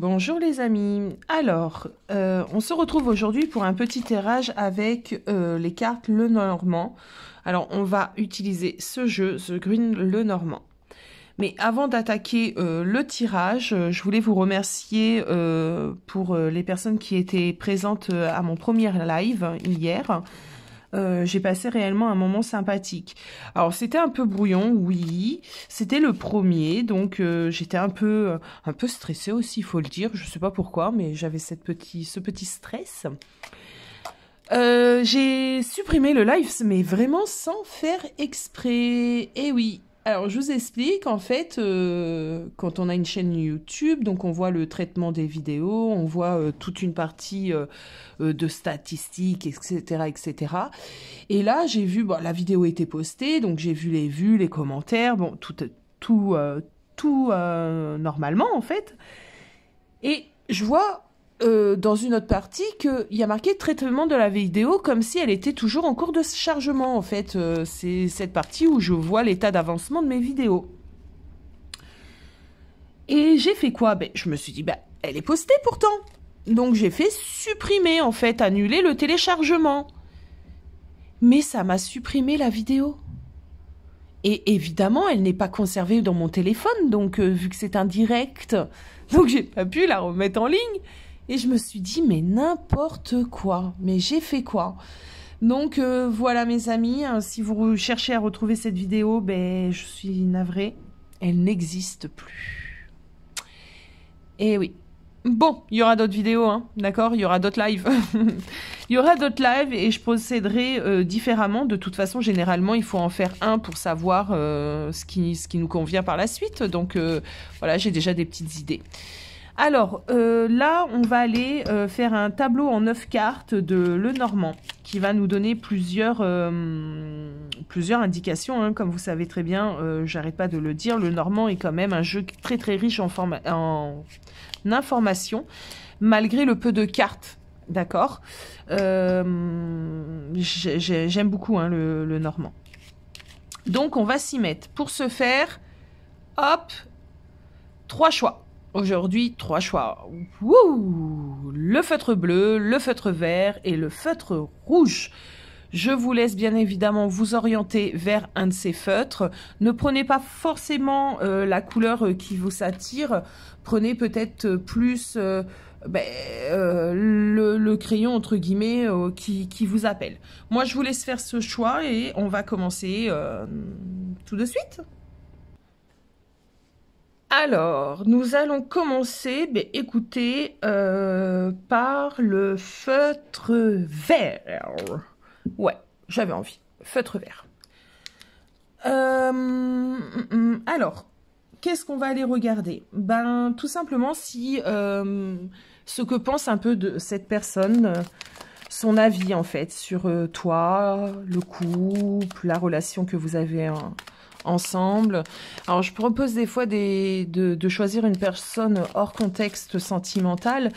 Bonjour les amis. Alors, on se retrouve aujourd'hui pour un petit tirage avec les cartes Lenormand. Alors, on va utiliser ce jeu, The Green Lenormand. Mais avant d'attaquer le tirage, je voulais vous remercier pour les personnes qui étaient présentes à mon premier live hier. J'ai passé réellement un moment sympathique. Alors c'était un peu brouillon, oui. C'était le premier, donc j'étais un peu stressée aussi, il faut le dire. Je sais pas pourquoi, mais j'avais ce petit stress. J'ai supprimé le live, mais vraiment sans faire exprès. Eh oui. Alors, je vous explique, en fait, quand on a une chaîne YouTube, donc on voit le traitement des vidéos, on voit toute une partie de statistiques, etc., etc. Et là, j'ai vu, bon, la vidéo était postée, donc j'ai vu les vues, les commentaires, bon, tout normalement, en fait. Et je vois dans une autre partie qu'il y a marqué traitement de la vidéo comme si elle était toujours en cours de chargement. En fait, c'est cette partie où je vois l'état d'avancement de mes vidéos. Et j'ai fait quoi? Ben, je me suis dit, ben, elle est postée pourtant. Donc j'ai fait supprimer, en fait, annuler le téléchargement. Mais ça m'a supprimé la vidéo. Et évidemment, elle n'est pas conservée dans mon téléphone, donc vu que c'est un direct, donc j'ai pas pu la remettre en ligne. Et je me suis dit, mais n'importe quoi, mais j'ai fait quoi? Donc voilà mes amis, hein, si vous cherchez à retrouver cette vidéo, ben je suis navrée, elle n'existe plus. Et oui. Bon, il y aura d'autres vidéos, hein, d'accord? Il y aura d'autres lives. Il y aura d'autres lives et je procéderai différemment. De toute façon, généralement, il faut en faire un pour savoir ce qui nous convient par la suite. Donc voilà, j'ai déjà des petites idées. Alors là, on va aller faire un tableau en 9 cartes de Lenormand qui va nous donner plusieurs indications. Hein. Comme vous savez très bien, j'arrête pas de le dire, Lenormand est quand même un jeu très très riche en informations, malgré le peu de cartes. D'accord. J'aime beaucoup hein, le Normand. Donc, on va s'y mettre. Pour ce faire, hop, 3 choix. Aujourd'hui, 3 choix. Wouh! Le feutre bleu, le feutre vert et le feutre rouge. Je vous laisse bien évidemment vous orienter vers un de ces feutres. Ne prenez pas forcément la couleur qui vous attire. Prenez peut-être plus le crayon entre guillemets qui vous appelle. Moi, je vous laisse faire ce choix et on va commencer tout de suite. Alors, nous allons commencer, écoutez, par le feutre vert. Ouais, j'avais envie. Feutre vert. Alors, qu'est-ce qu'on va aller regarder? Ben, tout simplement si ce que pense un peu de cette personne, son avis en fait sur toi, le couple, la relation que vous avez ensemble. Alors, je propose des fois de choisir une personne hors contexte sentimental,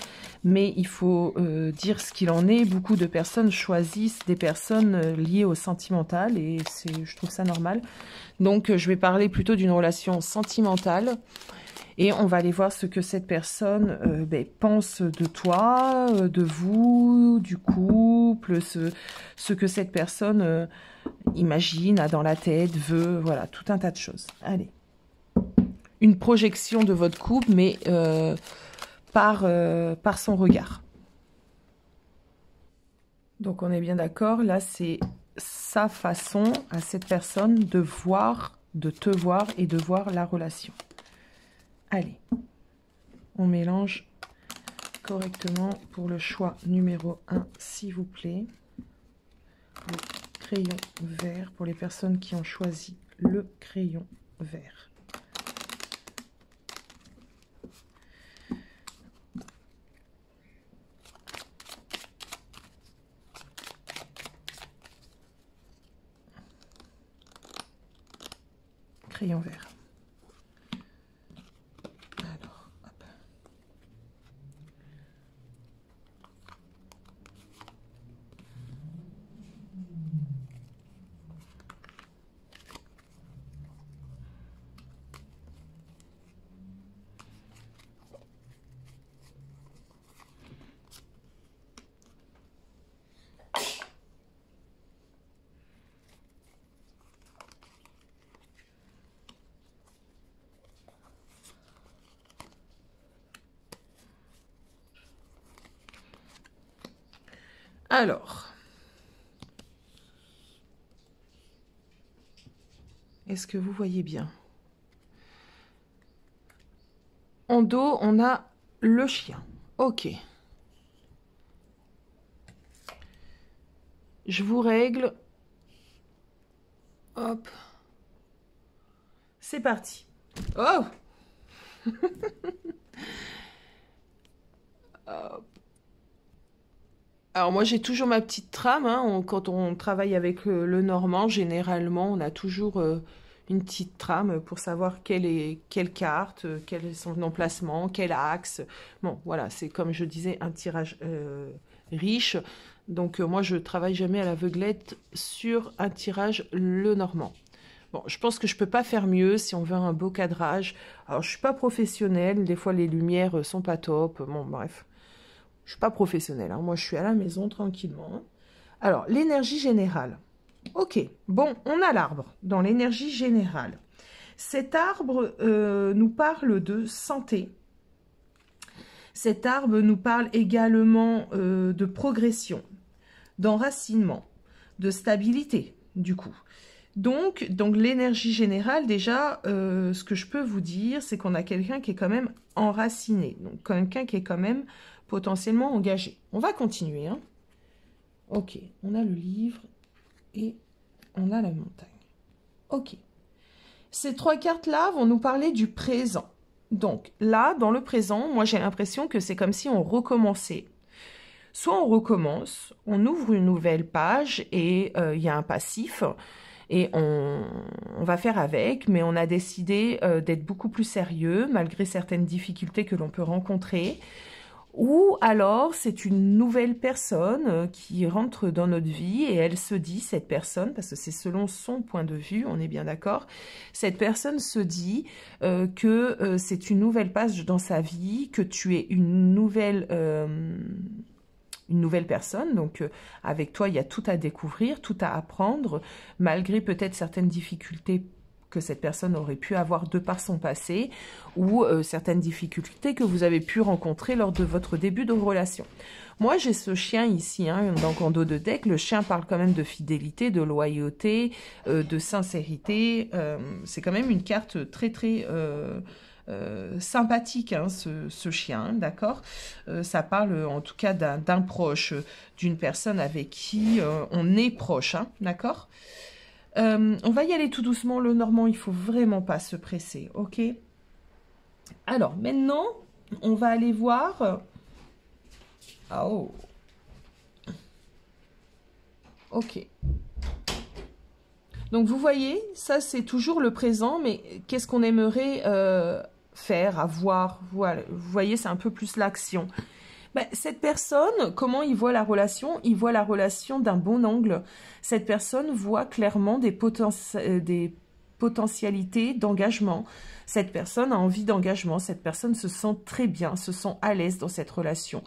mais il faut dire ce qu'il en est. Beaucoup de personnes choisissent des personnes liées au sentimental et je trouve ça normal. Donc, je vais parler plutôt d'une relation sentimentale et on va aller voir ce que cette personne pense de toi, de vous, du couple, ce que cette personne imagine, a dans la tête, veut, voilà, tout un tas de choses. Allez. Une projection de votre couple, mais par son regard. Donc, on est bien d'accord. Là, c'est sa façon à cette personne de voir, de te voir et de voir la relation. Allez. On mélange correctement pour le choix numéro 1, s'il vous plaît. Le crayon vert pour les personnes qui ont choisi le crayon vert. Crayon vert. Alors, hop. Alors, est-ce que vous voyez bien? En dos, on a le chien. Ok. Je vous règle. Hop. C'est parti. Oh! Hop. Alors moi j'ai toujours ma petite trame, hein. Quand on travaille avec le normand, généralement on a toujours une petite trame pour savoir quelle carte, quel est son emplacement, quel axe. Bon voilà, c'est comme je disais un tirage riche, donc moi je travaille jamais à l'aveuglette sur un tirage le normand. Bon, je pense que je peux pas faire mieux si on veut un beau cadrage. Alors je suis pas professionnelle, des fois les lumières sont pas top, bon bref. Je suis pas professionnelle, hein. Moi je suis à la maison tranquillement. Alors, l'énergie générale. Ok, bon, on a l'arbre dans l'énergie générale. Cet arbre nous parle de santé. Cet arbre nous parle également de progression, d'enracinement, de stabilité, du coup. Donc l'énergie générale, déjà, ce que je peux vous dire, c'est qu'on a quelqu'un qui est quand même enraciné. Donc, quelqu'un qui est quand même potentiellement engagé. On va continuer, hein. Ok, on a le livre et on a la montagne. Ok. Ces trois cartes-là vont nous parler du présent. Donc là, dans le présent, moi j'ai l'impression que c'est comme si on recommençait. Soit on recommence, on ouvre une nouvelle page et il y a un passif et on va faire avec, mais on a décidé d'être beaucoup plus sérieux malgré certaines difficultés que l'on peut rencontrer. Ou alors, c'est une nouvelle personne qui rentre dans notre vie et elle se dit, cette personne, parce que c'est selon son point de vue, on est bien d'accord, cette personne se dit que c'est une nouvelle page dans sa vie, que tu es une nouvelle personne, donc avec toi, il y a tout à découvrir, tout à apprendre, malgré peut-être certaines difficultés que cette personne aurait pu avoir de par son passé ou certaines difficultés que vous avez pu rencontrer lors de votre début de relation. Moi, j'ai ce chien ici, hein, donc en dos de deck. Le chien parle quand même de fidélité, de loyauté, de sincérité. C'est quand même une carte très, très sympathique, hein, ce chien, d'accord. Ça parle en tout cas d'un proche, d'une personne avec qui on est proche, hein, d'accord. On va y aller tout doucement, le normand, il faut vraiment pas se presser, ok? Alors, maintenant, on va aller voir... Oh! Ok. Donc, vous voyez, ça, c'est toujours le présent, mais qu'est-ce qu'on aimerait faire, avoir? Voilà, vous voyez, c'est un peu plus l'action. Ben, cette personne, comment il voit la relation? Il voit la relation d'un bon angle. Cette personne voit clairement des potentialités d'engagement. Cette personne a envie d'engagement. Cette personne se sent très bien, se sent à l'aise dans cette relation.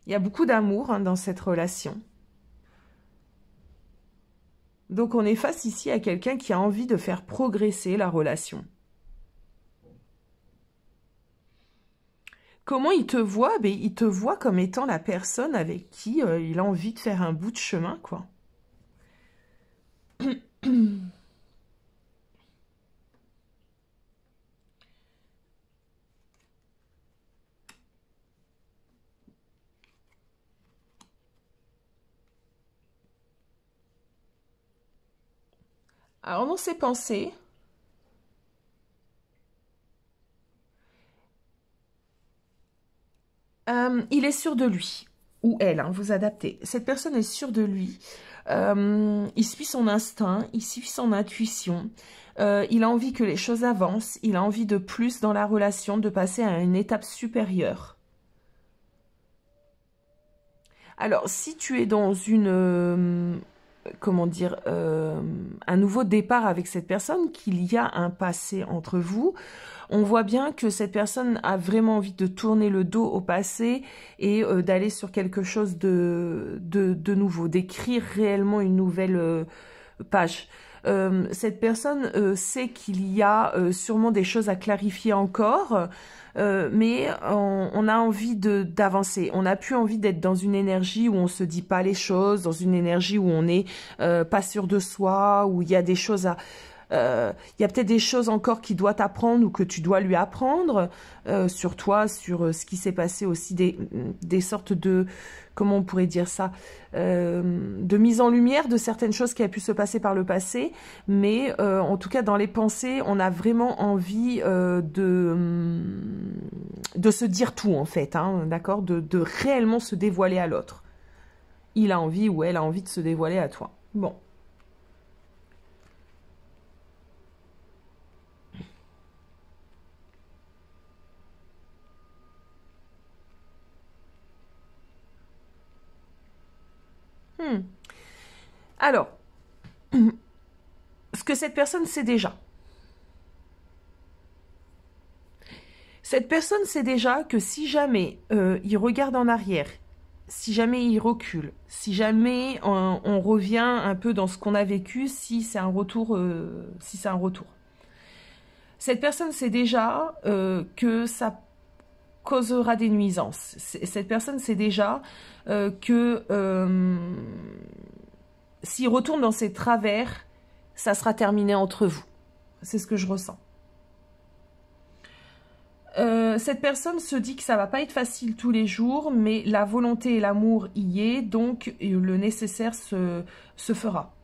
Il y a beaucoup d'amour, hein, dans cette relation. Donc on est face ici à quelqu'un qui a envie de faire progresser la relation. Comment il te voit? Ben, il te voit comme étant la personne avec qui il a envie de faire un bout de chemin, quoi. Alors, dans ses pensées, il est sûr de lui. Ou elle, hein, vous adaptez. Cette personne est sûre de lui. Il suit son instinct, il suit son intuition. Il a envie que les choses avancent. Il a envie de plus dans la relation, de passer à une étape supérieure. Alors, si tu es dans une... comment dire, un nouveau départ avec cette personne, qu'il y a un passé entre vous, on voit bien que cette personne a vraiment envie de tourner le dos au passé et d'aller sur quelque chose de nouveau, d'écrire réellement une nouvelle page. Cette personne sait qu'il y a sûrement des choses à clarifier encore, mais on a envie d'avancer. On n'a plus envie d'être dans une énergie où on se dit pas les choses, dans une énergie où on n'est pas sûr de soi, où il y a des choses à... il y a peut-être des choses encore qu'il doit t'apprendre ou que tu dois lui apprendre sur toi, sur ce qui s'est passé aussi, des sortes de, comment on pourrait dire ça, de mise en lumière de certaines choses qui a pu se passer par le passé, mais en tout cas dans les pensées, on a vraiment envie de se dire tout en fait, hein, d'accord, de réellement se dévoiler à l'autre. Il a envie ou elle a envie de se dévoiler à toi. Bon. Alors, ce que cette personne sait déjà. Cette personne sait déjà que si jamais il regarde en arrière, si jamais il recule, si jamais on revient un peu dans ce qu'on a vécu, si c'est un retour, cette personne sait déjà que ça causera des nuisances. Cette personne sait déjà que s'il retourne dans ses travers, ça sera terminé entre vous. C'est ce que je ressens. Cette personne se dit que ça va pas être facile tous les jours, mais la volonté et l'amour y est, donc le nécessaire se fera.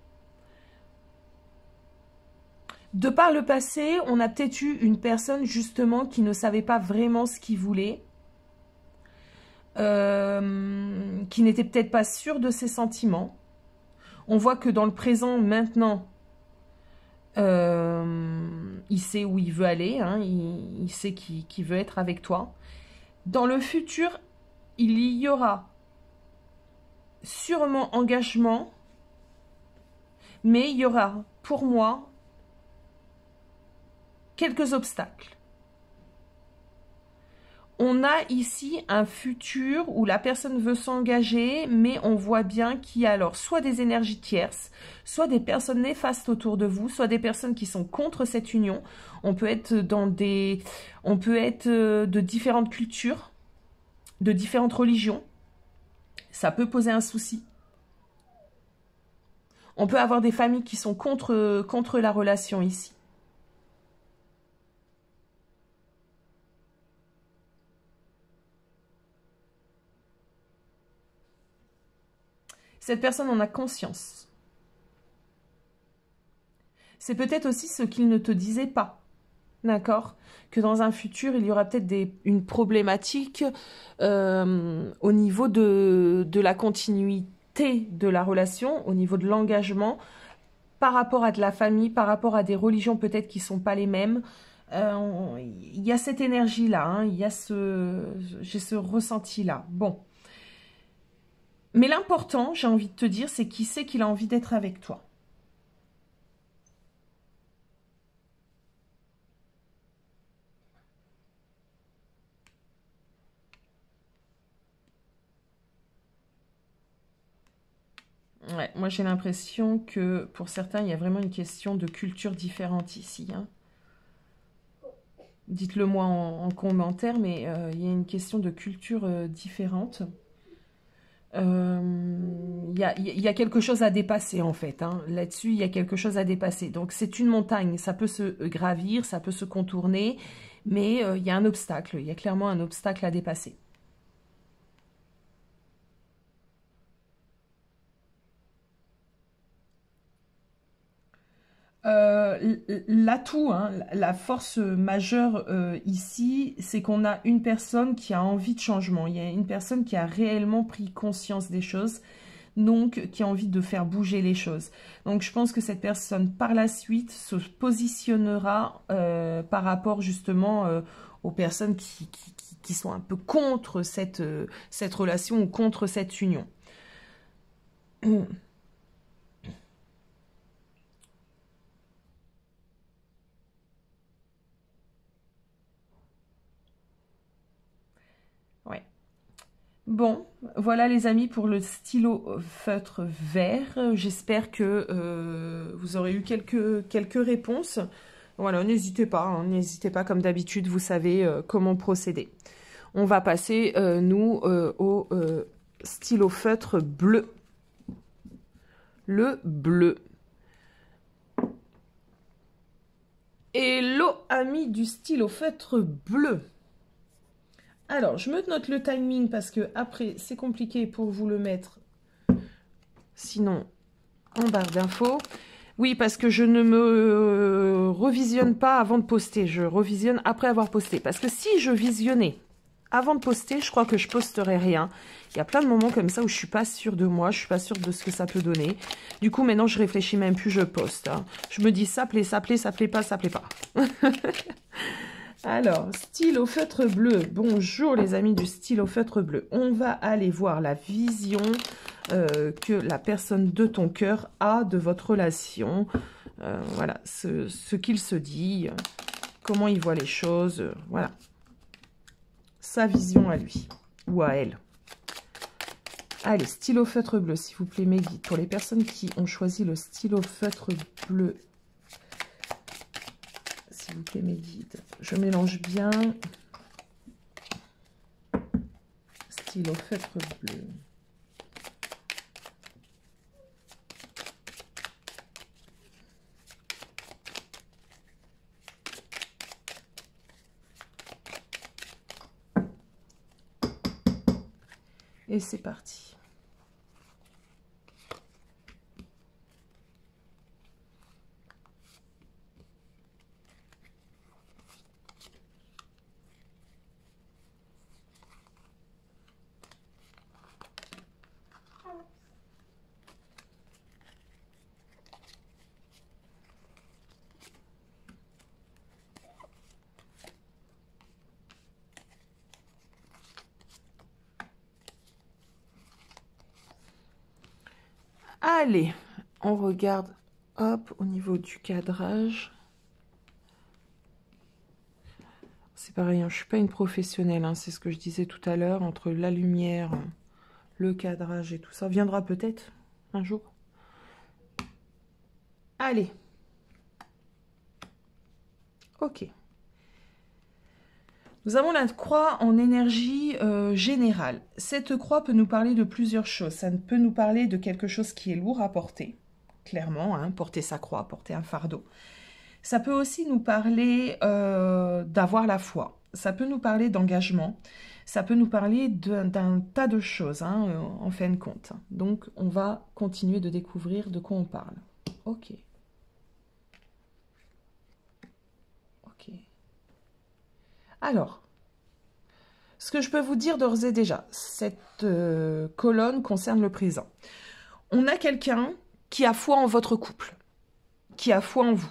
De par le passé, on a peut-être eu une personne justement qui ne savait pas vraiment ce qu'il voulait, qui n'était peut-être pas sûr de ses sentiments. On voit que dans le présent, maintenant, il sait où il veut aller, hein, il sait qu'il veut être avec toi. Dans le futur, il y aura sûrement engagement, mais il y aura, pour moi, quelques obstacles. On a ici un futur où la personne veut s'engager, mais on voit bien qu'il y a alors soit des énergies tierces, soit des personnes néfastes autour de vous, soit des personnes qui sont contre cette union. On peut être de différentes cultures, de différentes religions. Ça peut poser un souci. On peut avoir des familles qui sont contre la relation ici. Cette personne en a conscience. C'est peut-être aussi ce qu'il ne te disait pas, d'accord? Que dans un futur, il y aura peut-être une problématique au niveau de la continuité de la relation, au niveau de l'engagement, par rapport à de la famille, par rapport à des religions peut-être qui ne sont pas les mêmes. Il y a cette énergie-là, hein, j'ai ce ressenti-là. Bon. Mais l'important, j'ai envie de te dire, c'est qu'il sait qu'il a envie d'être avec toi. Ouais, moi j'ai l'impression que pour certains, il y a vraiment une question de culture différente ici, hein. Dites-le moi en commentaire, mais il y a une question de culture différente. Il y a quelque chose à dépasser en fait, hein. Là-dessus, il y a quelque chose à dépasser. Donc c'est une montagne, ça peut se gravir, ça peut se contourner, mais il y a un obstacle, il y a clairement un obstacle à dépasser. L'atout, hein, la force majeure ici, c'est qu'on a une personne qui a envie de changement. Il y a une personne qui a réellement pris conscience des choses, donc qui a envie de faire bouger les choses. Donc je pense que cette personne, par la suite, se positionnera par rapport justement aux personnes qui sont un peu contre cette relation ou contre cette union. Ouais. Bon, voilà les amis pour le stylo feutre vert. J'espère que vous aurez eu quelques réponses. Voilà, n'hésitez pas, hein, n'hésitez pas comme d'habitude, vous savez comment procéder. On va passer, nous, au stylo feutre bleu. Le bleu. Hello, amis du stylo feutre bleu. Alors, je me note le timing parce que après c'est compliqué pour vous le mettre. Sinon, en barre d'infos. Oui, parce que je ne me revisionne pas avant de poster. Je revisionne après avoir posté. Parce que si je visionnais avant de poster, je crois que je posterais rien. Il y a plein de moments comme ça où je suis pas sûre de moi, je suis pas sûre de ce que ça peut donner. Du coup, maintenant, je réfléchis même plus, je poste. Hein. Je me dis, ça plaît pas, ça plaît pas. Alors, stylo feutre bleu. Bonjour les amis du stylo feutre bleu. On va aller voir la vision que la personne de ton cœur a de votre relation. Voilà, ce qu'il se dit, comment il voit les choses. Voilà, sa vision à lui ou à elle. Allez, stylo feutre bleu, s'il vous plaît, mes guides. Pour les personnes qui ont choisi le stylo feutre bleu, s'il vous plaît, mes guides. Je mélange bien. Stylo feutre bleu. Et c'est parti. Allez, on regarde, hop, au niveau du cadrage. C'est pareil, hein, je ne suis pas une professionnelle, hein, c'est ce que je disais tout à l'heure, entre la lumière, le cadrage et tout ça. Viendra peut-être un jour. Allez. Ok. Nous avons la croix en énergie générale. Cette croix peut nous parler de plusieurs choses. Ça peut nous parler de quelque chose qui est lourd à porter, clairement, hein, porter sa croix, porter un fardeau. Ça peut aussi nous parler d'avoir la foi. Ça peut nous parler d'engagement. Ça peut nous parler d'un tas de choses, hein, en fin de compte. Donc, on va continuer de découvrir de quoi on parle. Ok. Ok. Alors, ce que je peux vous dire d'ores et déjà, cette colonne concerne le présent. On a quelqu'un qui a foi en votre couple, qui a foi en vous.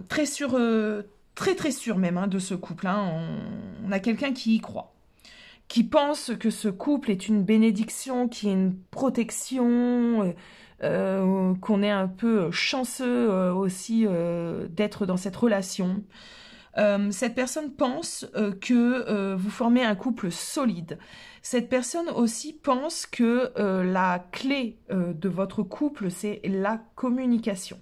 Très sûr, très sûr même hein, de ce couple. Hein. On a quelqu'un qui y croit, qui pense que ce couple est une bénédiction, qui est une protection, qu'on est un peu chanceux aussi d'être dans cette relation. Cette personne pense que vous formez un couple solide. Cette personne aussi pense que la clé de votre couple, c'est la communication.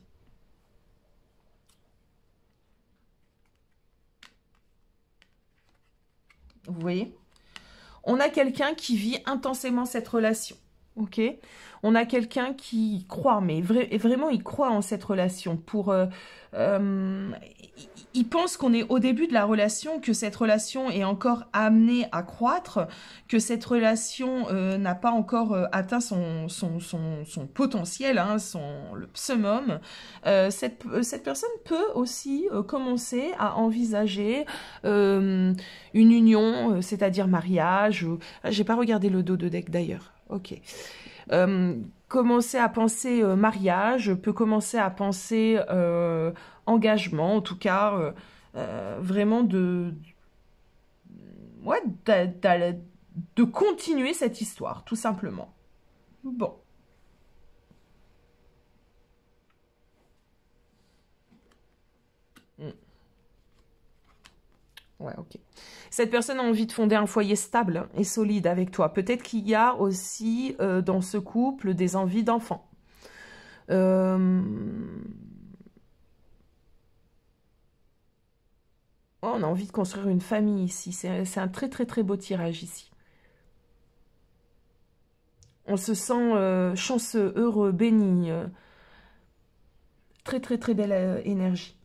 Vous voyez? On a quelqu'un qui vit intensément cette relation. Ok, on a quelqu'un qui croit, mais vraiment il croit en cette relation. Il pense qu'on est au début de la relation, que cette relation est encore amenée à croître, que cette relation n'a pas encore atteint son potentiel, hein, le summum. Cette personne peut aussi commencer à envisager une union, c'est-à-dire mariage. J'ai pas regardé le dos de deck d'ailleurs. Ok. Commencer à penser mariage, peut commencer à penser engagement, en tout cas, vraiment ouais, de continuer cette histoire, tout simplement. Bon. Ouais, ok. Cette personne a envie de fonder un foyer stable et solide avec toi. Peut-être qu'il y a aussi dans ce couple des envies d'enfants. Oh, on a envie de construire une famille ici. C'est un très très très beau tirage ici. On se sent chanceux, heureux, béni. Très très très belle énergie.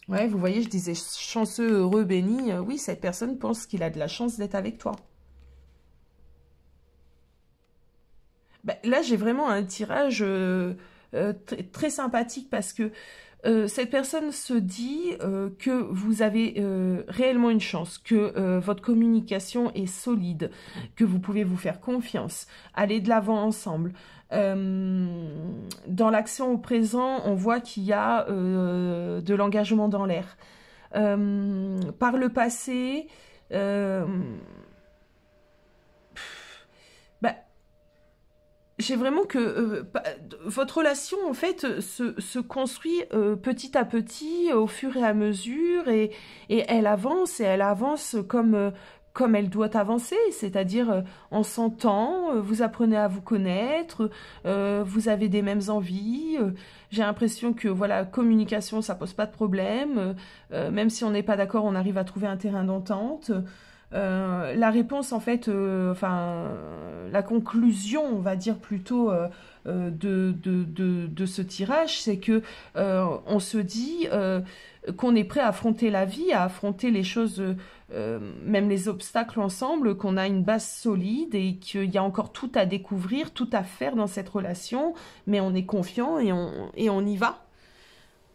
Ouais, vous voyez, je disais chanceux, heureux, béni. Oui, cette personne pense qu'il a de la chance d'être avec toi. Ben, là, j'ai vraiment un tirage très sympathique parce que cette personne se dit que vous avez réellement une chance, que votre communication est solide, que vous pouvez vous faire confiance, aller de l'avant ensemble. Dans l'action au présent, on voit qu'il y a de l'engagement dans l'air. Par le passé, bah, j'ai vraiment que votre relation, en fait, se construit petit à petit, au fur et à mesure, et elle avance comme elle doit avancer, c'est-à-dire en s'entend, vous apprenez à vous connaître, vous avez des mêmes envies, j'ai l'impression que, voilà, communication, ça pose pas de problème, même si on n'est pas d'accord, on arrive à trouver un terrain d'entente. La réponse, en fait, la conclusion, on va dire plutôt de ce tirage, c'est que on se dit qu'on est prêt à affronter la vie, à affronter les choses, même les obstacles ensemble, qu'on a une base solide et qu'il y a encore tout à découvrir, tout à faire dans cette relation, mais on est confiant et on y va.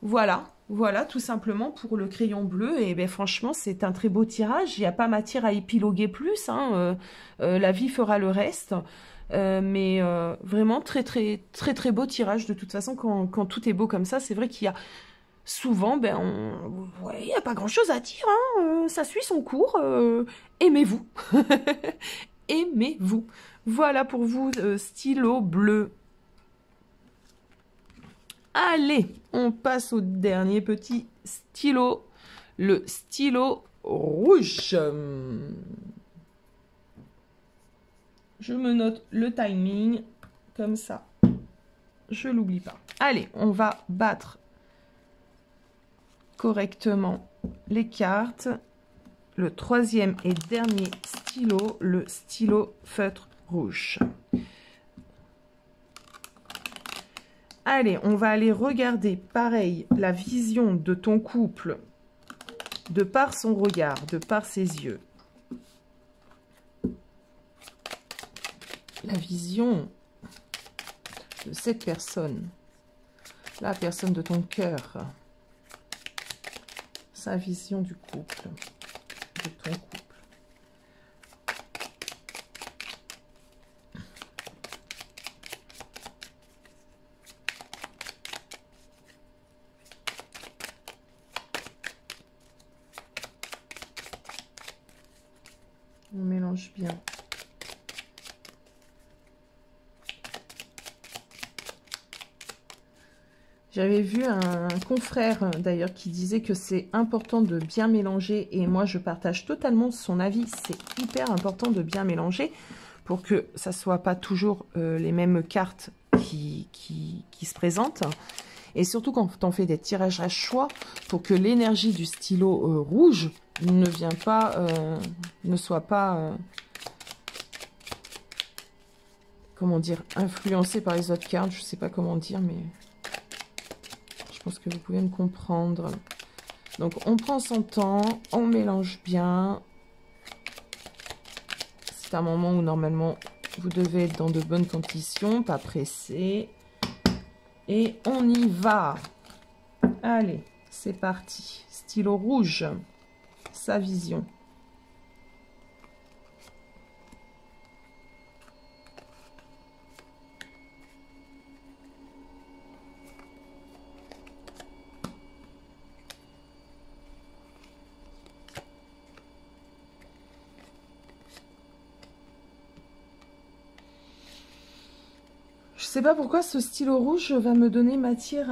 Voilà. Voilà, tout simplement pour le crayon bleu. Et ben, franchement, c'est un très beau tirage. Il n'y a pas matière à épiloguer plus. Hein. La vie fera le reste. Mais vraiment, très, très, très, très beau tirage. De toute façon, quand tout est beau comme ça, c'est vrai qu'il y a souvent, ouais, il n'y a pas grand-chose à dire. Hein. Ça suit son cours. Aimez-vous. Aimez-vous. Voilà pour vous, stylo bleu. Allez, on passe au dernier petit stylo, le stylo rouge. Je me note le timing, comme ça, je l'oublie pas. Allez, on va battre correctement les cartes. Le troisième et dernier stylo, le stylo feutre rouge. Allez, on va aller regarder, pareil, la vision de ton couple, de par son regard, de par ses yeux. La vision de cette personne, la personne de ton cœur, sa vision du couple, de ton couple. On mélange bien. J'avais vu un confrère d'ailleurs qui disait que c'est important de bien mélanger et moi je partage totalement son avis. C'est hyper important de bien mélanger pour que ça ne soit pas toujours les mêmes cartes qui se présentent. Et surtout quand on fait des tirages à choix pour que l'énergie du stylo rouge ne soit pas, comment dire, influencée par les autres cartes. Je sais pas comment dire, mais je pense que vous pouvez me comprendre. Donc on prend son temps, on mélange bien. C'est un moment où normalement vous devez être dans de bonnes conditions, pas pressé. Et on y va. Allez, c'est parti. Stylo rouge, sa vision. Je sais pas pourquoi ce stylo rouge va me donner matière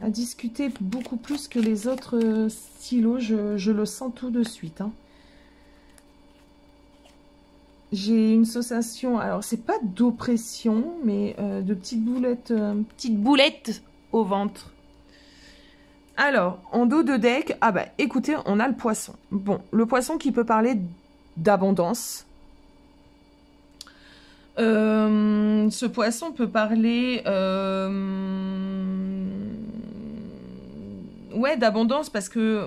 à discuter beaucoup plus que les autres stylos. Je le sens tout de suite. Hein. J'ai une sensation, alors c'est pas d'oppression, mais de petites boulettes au ventre. Alors, en dos de deck, ah bah écoutez, on a le poisson. Bon, le poisson qui peut parler d'abondance. Ce poisson peut parler ouais, d'abondance parce que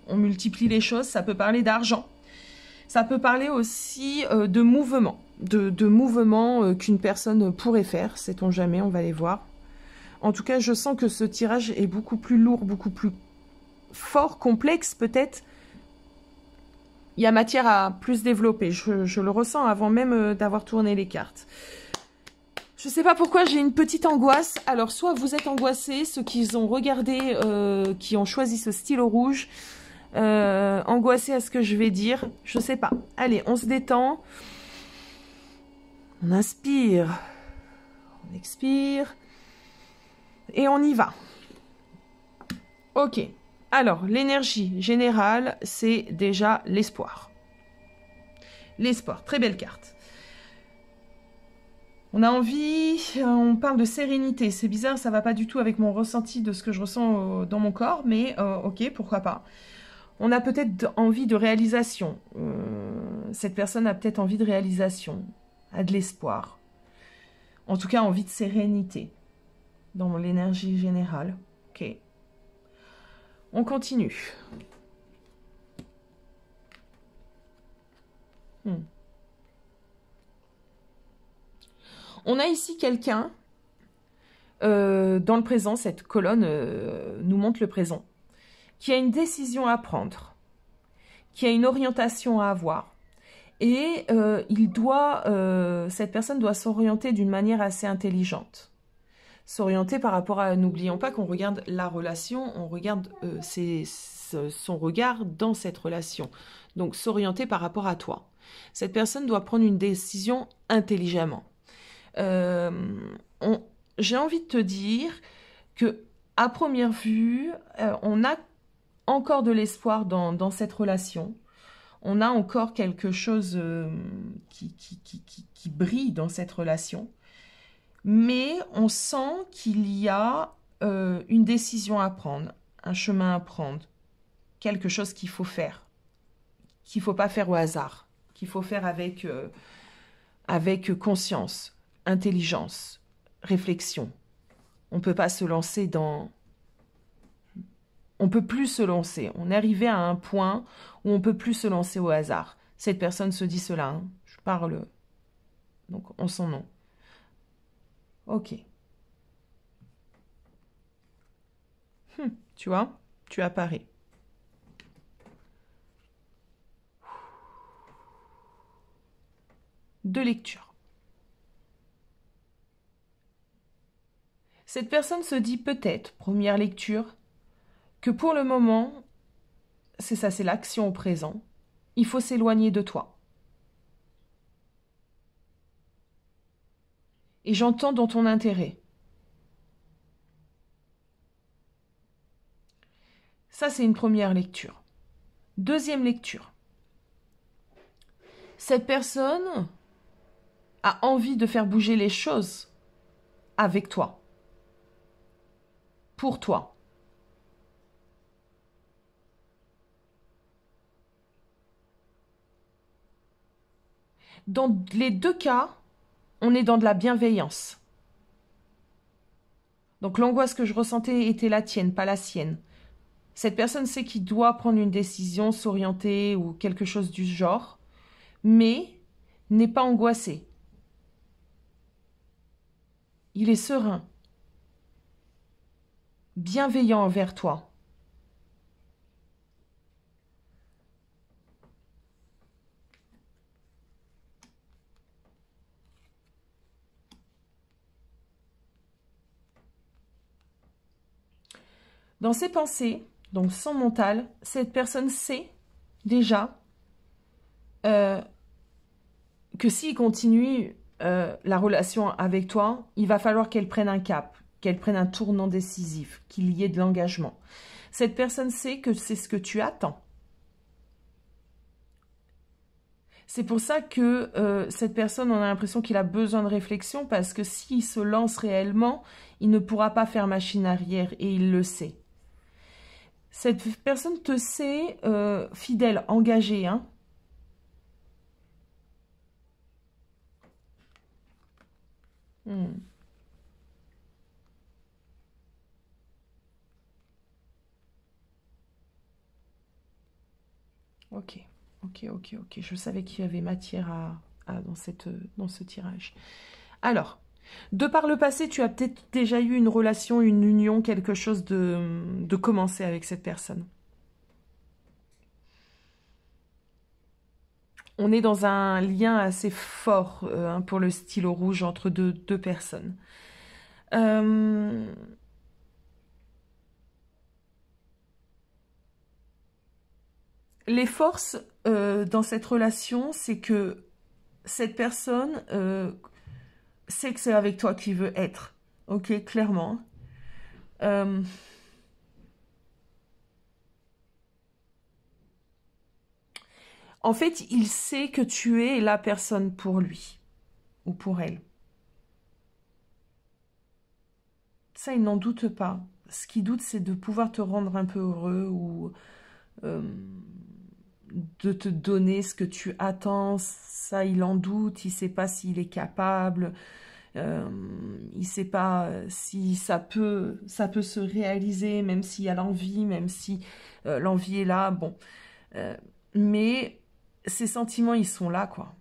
on multiplie les choses, ça peut parler d'argent. Ça peut parler aussi de mouvement, de mouvement qu'une personne pourrait faire, sait-on jamais, on va les voir. En tout cas, je sens que ce tirage est beaucoup plus lourd, beaucoup plus fort, complexe peut-être. Il y a matière à plus développer, je le ressens avant même d'avoir tourné les cartes. Je ne sais pas pourquoi j'ai une petite angoisse. Alors, soit vous êtes angoissés, ceux qui ont regardé, qui ont choisi ce stylo rouge, angoissés à ce que je vais dire, je sais pas. Allez, on se détend. On inspire. On expire. Et on y va. Ok. Alors, l'énergie générale, c'est déjà l'espoir. L'espoir, très belle carte. On a envie, on parle de sérénité. C'est bizarre, ça va pas du tout avec mon ressenti de ce que je ressens dans mon corps, mais ok, pourquoi pas. On a peut-être envie de réalisation. Cette personne a peut-être envie de réalisation, a de l'espoir. En tout cas, envie de sérénité dans l'énergie générale. Ok. On continue. On a ici quelqu'un, dans le présent, cette colonne nous montre le présent, qui a une décision à prendre, qui a une orientation à avoir. Et cette personne doit s'orienter d'une manière assez intelligente. S'orienter par rapport à... N'oublions pas qu'on regarde la relation, on regarde son regard dans cette relation. Donc, s'orienter par rapport à toi. Cette personne doit prendre une décision intelligemment. J'ai envie de te dire que à première vue, on a encore de l'espoir dans cette relation. On a encore quelque chose qui brille dans cette relation. Mais on sent qu'il y a une décision à prendre, un chemin à prendre, quelque chose qu'il faut faire, qu'il ne faut pas faire au hasard, qu'il faut faire avec conscience, intelligence, réflexion. On ne peut pas se lancer dans... On ne peut plus se lancer. On est arrivé à un point où on ne peut plus se lancer au hasard. Cette personne se dit cela. Hein. Je parle... Donc, en son nom. Ok. Tu vois, tu apparais. Deux lectures. Cette personne se dit peut-être, première lecture, que pour le moment, c'est ça, c'est l'action au présent, il faut s'éloigner de toi. Et j'entends dans ton intérêt. Ça, c'est une première lecture. Deuxième lecture. Cette personne a envie de faire bouger les choses avec toi. Pour toi. Dans les deux cas, on est dans de la bienveillance. Donc l'angoisse que je ressentais était la tienne, pas la sienne. Cette personne sait qu'il doit prendre une décision, s'orienter ou quelque chose du genre, mais n'est pas angoissé. Il est serein, bienveillant envers toi. Dans ses pensées, donc son mental, cette personne sait déjà que s'il continue la relation avec toi, il va falloir qu'elle prenne un cap. qu'elle prenne un tournant décisif, qu'il y ait de l'engagement. Cette personne sait que c'est ce que tu attends. C'est pour ça que cette personne, on a l'impression qu'il a besoin de réflexion parce que s'il se lance réellement, il ne pourra pas faire machine arrière et il le sait. Cette personne te sait fidèle, engagée, hein. Ok, ok. Je savais qu'il y avait matière dans ce tirage. Alors, de par le passé, tu as peut-être déjà eu une relation, une union, quelque chose de commencé avec cette personne. On est dans un lien assez fort pour le stylo rouge entre deux personnes. Les forces dans cette relation, c'est que cette personne sait que c'est avec toi qu'il veut être. Ok, clairement. En fait, il sait que tu es la personne pour lui ou pour elle. Ça, il n'en doute pas. Ce qu'il doute, c'est de pouvoir te rendre un peu heureux ou de te donner ce que tu attends. Ça, il en doute. Il ne sait pas s'il est capable. Il ne sait pas si ça peut se réaliser, même s'il y a l'envie, même si l'envie est là. Bon, mais ces sentiments, ils sont là, quoi.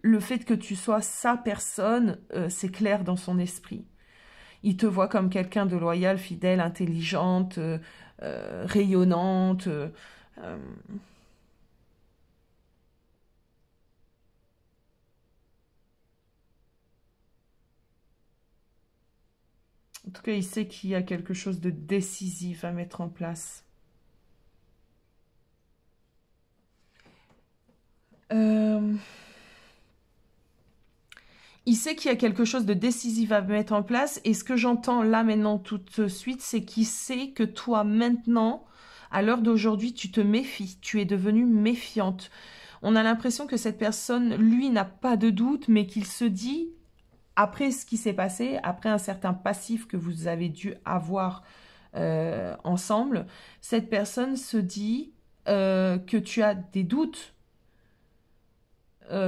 Le fait que tu sois sa personne, c'est clair dans son esprit. Il te voit comme quelqu'un de loyal, fidèle, intelligente, rayonnante. En tout cas, il sait qu'il y a quelque chose de décisif à mettre en place. Il sait qu'il y a quelque chose de décisif à mettre en place. Et ce que j'entends là maintenant tout de suite, c'est qu'il sait que toi maintenant, à l'heure d'aujourd'hui, tu te méfies. Tu es devenue méfiante. On a l'impression que cette personne, lui, n'a pas de doute, mais qu'il se dit, après ce qui s'est passé, après un certain passif que vous avez dû avoir ensemble, cette personne se dit que tu as des doutes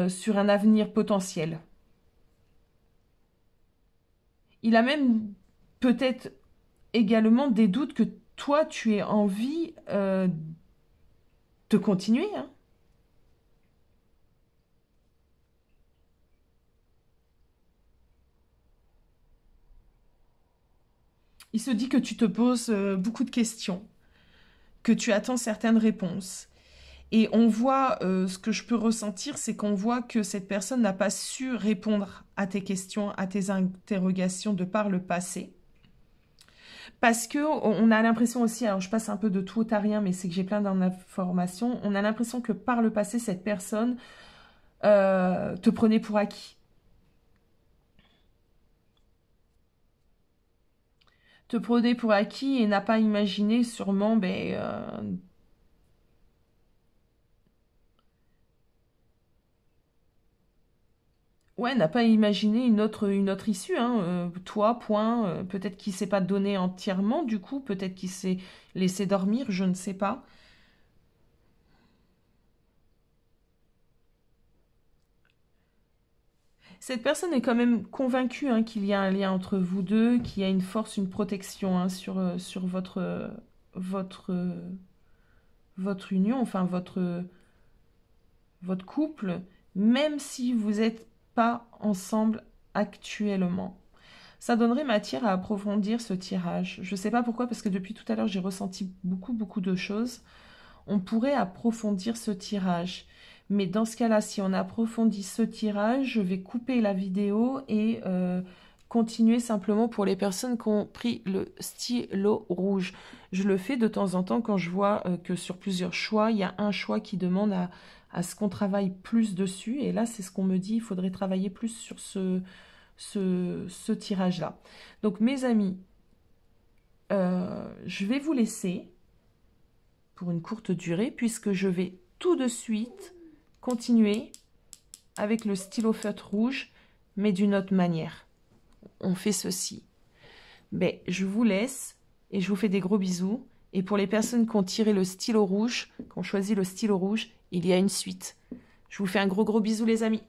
sur un avenir potentiel. Il a même peut-être également des doutes que toi, tu aies envie de continuer, hein. Il se dit que tu te poses beaucoup de questions, que tu attends certaines réponses. Et on voit, ce que je peux ressentir, c'est qu'on voit que cette personne n'a pas su répondre à tes questions, à tes interrogations de par le passé. Parce que on a l'impression aussi, alors je passe un peu de tout à rien, mais c'est que j'ai plein d'informations, on a l'impression que par le passé, cette personne te prenait pour acquis. Te prenait pour acquis et n'a pas imaginé sûrement ouais, n'a pas imaginé une autre issue, hein. Toi, point, peut-être qu'il s'est pas donné entièrement, du coup, peut-être qu'il s'est laissé dormir, je ne sais pas. Cette personne est quand même convaincue hein, qu'il y a un lien entre vous deux, qu'il y a une force, une protection hein, sur votre, votre union, enfin votre couple, même si vous n'êtes pas ensemble actuellement. Ça donnerait matière à approfondir ce tirage. Je ne sais pas pourquoi, parce que depuis tout à l'heure, j'ai ressenti beaucoup de choses. On pourrait approfondir ce tirage. Mais dans ce cas-là, si on approfondit ce tirage, je vais couper la vidéo et continuer simplement pour les personnes qui ont pris le stylo rouge. Je le fais de temps en temps quand je vois que sur plusieurs choix, il y a un choix qui demande à ce qu'on travaille plus dessus. Et là, c'est ce qu'on me dit, il faudrait travailler plus ce tirage-là. Donc mes amis, je vais vous laisser pour une courte durée puisque je vais tout de suite continuer avec le stylo feutre rouge, mais d'une autre manière. On fait ceci. Ben, je vous laisse et je vous fais des gros bisous. Et pour les personnes qui ont tiré le stylo rouge, qui ont choisi le stylo rouge, il y a une suite. Je vous fais un gros bisou les amis.